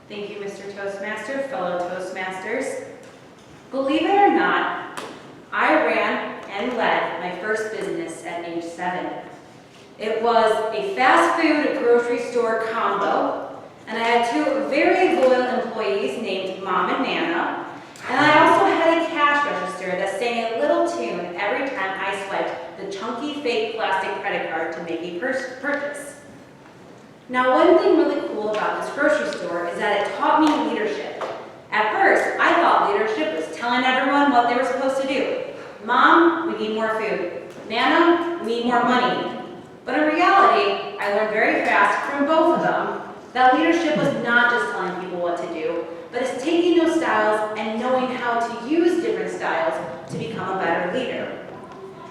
Thank you, Mr. Toastmaster, fellow Toastmasters. Believe it or not, I ran and led my first business at age 7. It was a fast food grocery store combo, and I had 2 very loyal employees named Mom and Nana, and I also had a cash register that sang a little tune every time I swiped the chunky fake plastic credit card to make a purchase. Now, one thing really cool about this grocery store is that it taught me leadership. At first, I thought leadership was telling everyone what they were supposed to do. Mom, we need more food. Nana, we need more money. But in reality, I learned very fast from both of them that leadership was not just telling people what to do, but it's taking those styles and knowing how to use different styles to become a better leader.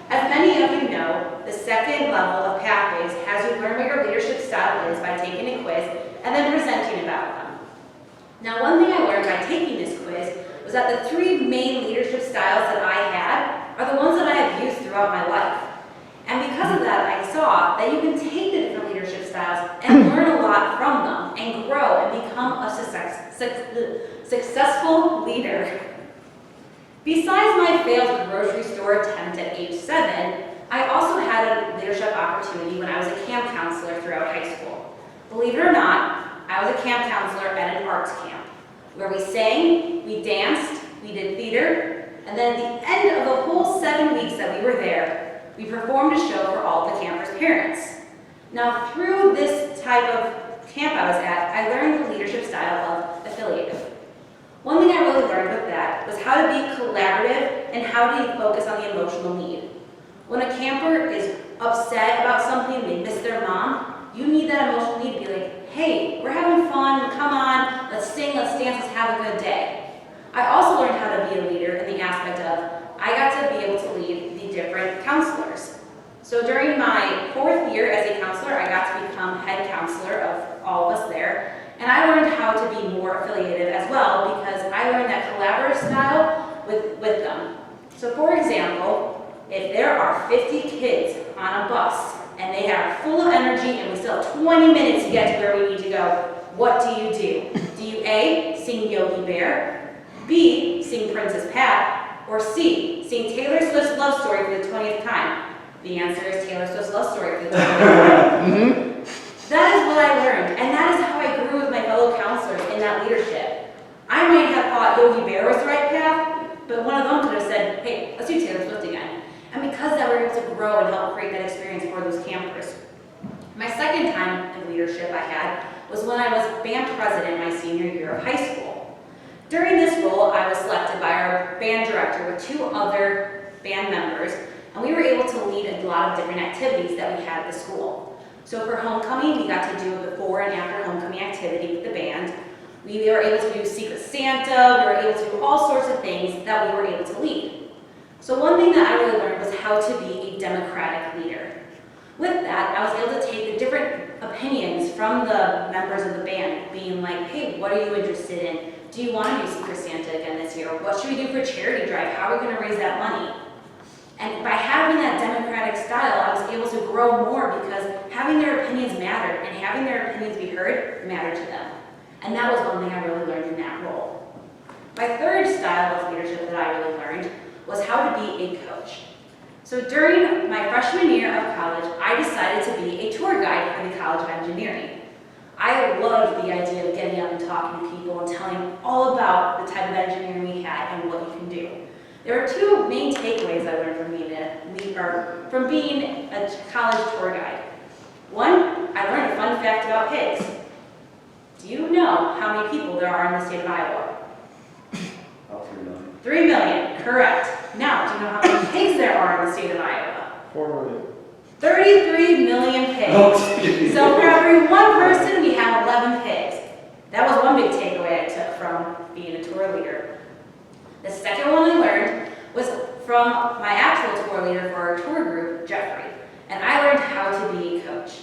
As many of you know, the second level of Pathways has you learn what your leadership style is by taking a quiz and then presenting about them. Now, one thing I learned by taking this quiz was that the 3 main leadership styles that I had are the ones that I have used throughout my life. And because of that, I saw that you can take the different leadership styles and learn a lot from them and grow and become a successful leader. Besides my failed grocery store attempt at age 7, I also had a leadership opportunity when I was a camp counselor throughout high school. Believe it or not, I was a camp counselor at an arts camp where we sang, we danced, we did theater, and then at the end of the whole 7 weeks that we were there, we performed a show for all the campers' parents. Now, through this type of camp I was at, I learned the leadership style of affiliative. One thing I really learned with that was how to be collaborative and how to focus on the emotional need. When a camper is upset about something, they miss their mom, you need that emotional need to be like, hey, we're having fun, come on, let's sing, let's dance, let's have a good day. I also learned how to be a leader in the aspect of I got to be able to lead the different counselors. So during my 4th year as a counselor, I got to become head counselor of all of us there. And I learned how to be more affiliative as well because I learned that collaborative style with them. So for example, if there are 50 kids on a bus and they are full of energy and we still have 20 minutes to get to where we need to go, what do? Do you A, sing Yogi Bear, B, sing Princess Pat, or C, sing Taylor Swift's Love Story for the 20th time? The answer is Taylor Swift's Love Story for the 20th time. That is what I learned, and that is how I grew with my fellow counselors in that leadership. I might have thought Yogi Bear was the right path, but one of them could have said, hey, let's do Taylor Swift again. And because of that, we were able to grow and help create that experience for those campers. My second time in leadership I had was when I was band president my senior year of high school. During this role, I was selected by our band director with 2 other band members, and we were able to lead a lot of different activities that we had at the school. So for homecoming, we got to do a before and after homecoming activity with the band. We were able to do Secret Santa, we were able to do all sorts of things that we were able to lead. So one thing that I really learned was how to be a democratic leader. With that, I was able to take the different opinions from the members of the band, being like, hey, what are you interested in? Do you want to do Secret Santa again this year? What should we do for a charity drive? How are we going to raise that money? And by having that democratic style, I was able to grow more because having their opinions mattered, and having their opinions be heard mattered to them. And that was one thing I really learned in that role. My third style of leadership that I really learned was how to be a coach. So during my freshman year of college, I decided to be a tour guide for the College of Engineering. I loved the idea of getting up and talking to people and telling them all about the type of engineering we had and what you can do. There are 2 main takeaways I learned from being a college tour guide. One, I learned a fun fact about pigs. Do you know how many people there are in the state of Iowa? About 3 million. 3 million, correct. Now, do you know how many pigs there are in the state of Iowa? 4 million. 33 million pigs. So for every one person, we have 11 pigs. That was one big takeaway I took from being a tour leader. The second one I learned was from my actual tour leader for our tour group, Jeffrey, and I learned how to be a coach.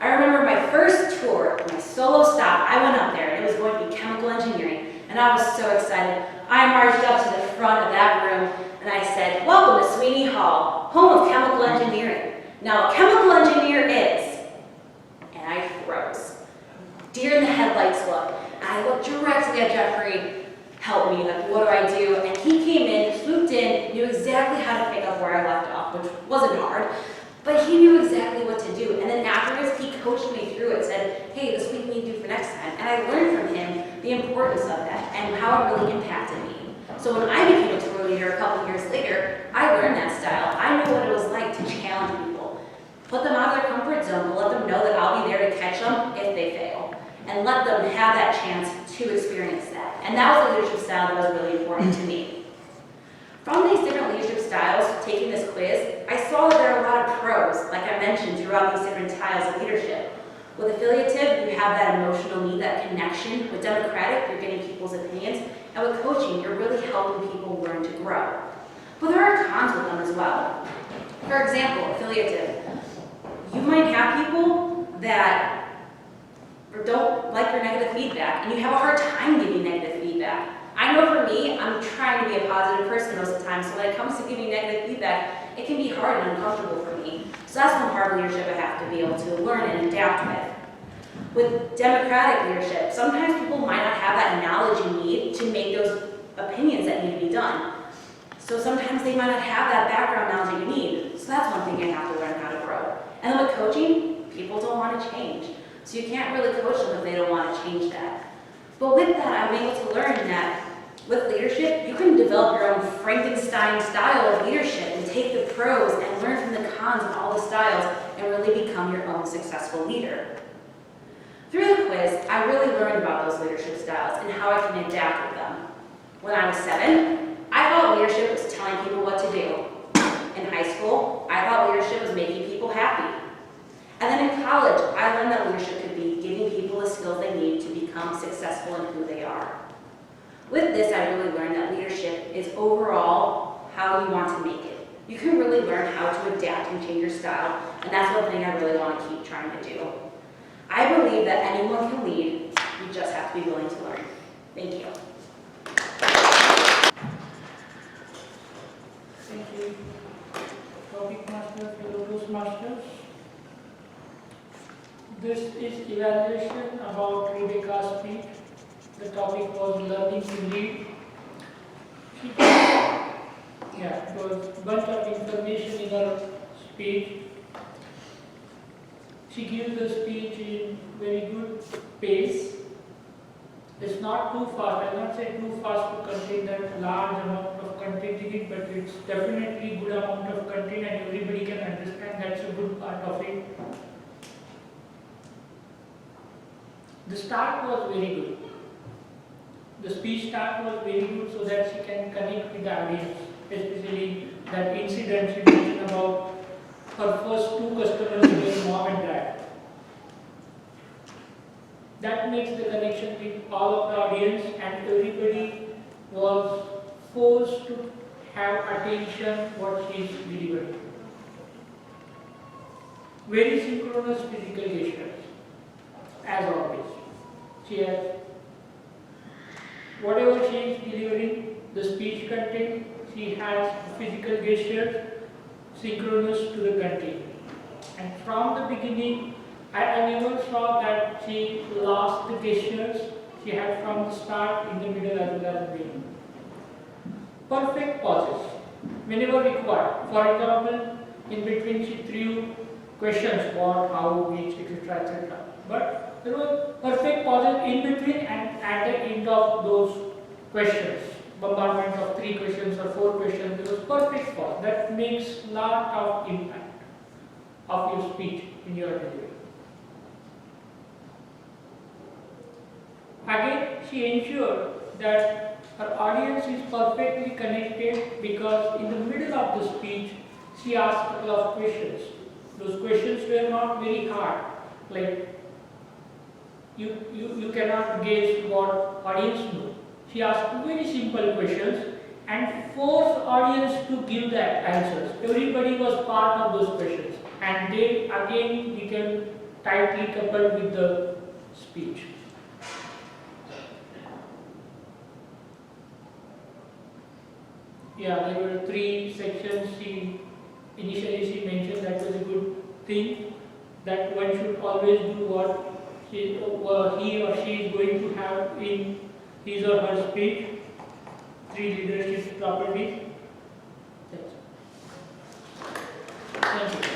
I remember my first tour, my solo stop, I went up there, and it was going to be chemical engineering, and I was so excited. I marched up to the front of that room, and I said, welcome to Sweeney Hall, home of chemical engineering. Now, a chemical engineer is, and I froze. Deer in the headlights look. I I looked directly at Jeffrey, help me, like, what do I do? And he came in, swooped in, knew exactly how to pick up where I left off, which wasn't hard, but he knew exactly what to do. And then afterwards, he coached me through it, said, hey, this is what you need to do for next time. And I learned from him the importance of that and how it really impacted me. So when I became a tour leader a couple years later, I learned that style. I knew what it was like to challenge people. Put them out of their comfort zone, but let them know that I'll be there to catch them if they fail. And let them have that chance to experience that. And that was a leadership style that was really important to me. From these different leadership styles, taking this quiz, I saw that there are a lot of pros, like I mentioned, throughout these different styles of leadership. With affiliative, you have that emotional need, that connection. With democratic, you're getting people's opinions. And with coaching, you're really helping people learn to grow. But there are cons with them as well. For example, affiliative. You might have people that don't like your negative feedback, and you have a hard time giving negative feedback. I know for me, I'm trying to be a positive person most of the time, so when it comes to giving negative feedback, it can be hard and uncomfortable for me. So that's one part of leadership I have to be able to learn and adapt with. With democratic leadership, sometimes people might not have that knowledge you need to make those opinions that need to be done. So sometimes they might not have that background knowledge that you need. So that's one thing I have to learn how to grow. And then with coaching, people don't want to change. So you can't really coach them if they don't want to change that. But with that, I'm able to learn that with leadership, you can develop your own Frankenstein style of leadership and take the pros and learn from the cons of all the styles and really become your own successful leader. Through the quiz, I really learned about those leadership styles and how I can adapt with them. When I was 7, I thought leadership was telling people what to do. In high school, I thought leadership was making people happy. And then in college, I learned that leadership could be giving people the skills they need to become successful in who they are. With this, I really learned that leadership is overall how you want to make it. You can really learn how to adapt and change your style, and that's one thing I really want to keep trying to do. I believe that anyone can lead, you just have to be willing to learn. Thank you. Thank you. Topic master, syllabus masters. This is evaluation about Rebecca's speech. The topic was learning to lead. It was a bunch of information in her speech. She gives the speech in very good pace. It's not too fast. I will not say too fast to contain that large amount of content in it, but it's definitely good amount of content and everybody can understand. That's a good part of it. The start was very good. The speech start was very good so that she can connect with the audience, especially that incident she mentioned about her first 2 customers being mom and dad. That makes the connection with all of the audience, and everybody was forced to have attention what she is delivering. Very synchronous physical gestures, as always. She has whatever she is delivering, the speech content, she has physical gestures synchronous to the content. And from the beginning, I never saw that she lost the gestures. She had from the start, in the middle, as well as the beginning. Perfect pauses, whenever required. For example, in between she threw questions, what, how, which, etc., etc. But there were perfect pauses in between and at the end of those questions, bombardment of 3 questions or 4 questions, there was perfect pause. That makes lot of impact of your speech in your delivery. Again, she ensured that her audience is perfectly connected because in the middle of the speech, she asked a couple of questions. Those questions were not very hard, like you cannot guess what audience knows. She asked very simple questions and forced audience to give the answers. Everybody was part of those questions, and they again became tightly coupled with the speech. Yeah, there were 3 sections. Initially she mentioned that was a good thing, that one should always do what he or she is going to have brought in his or her speech, 3 leadership properties. That's it. Thank you.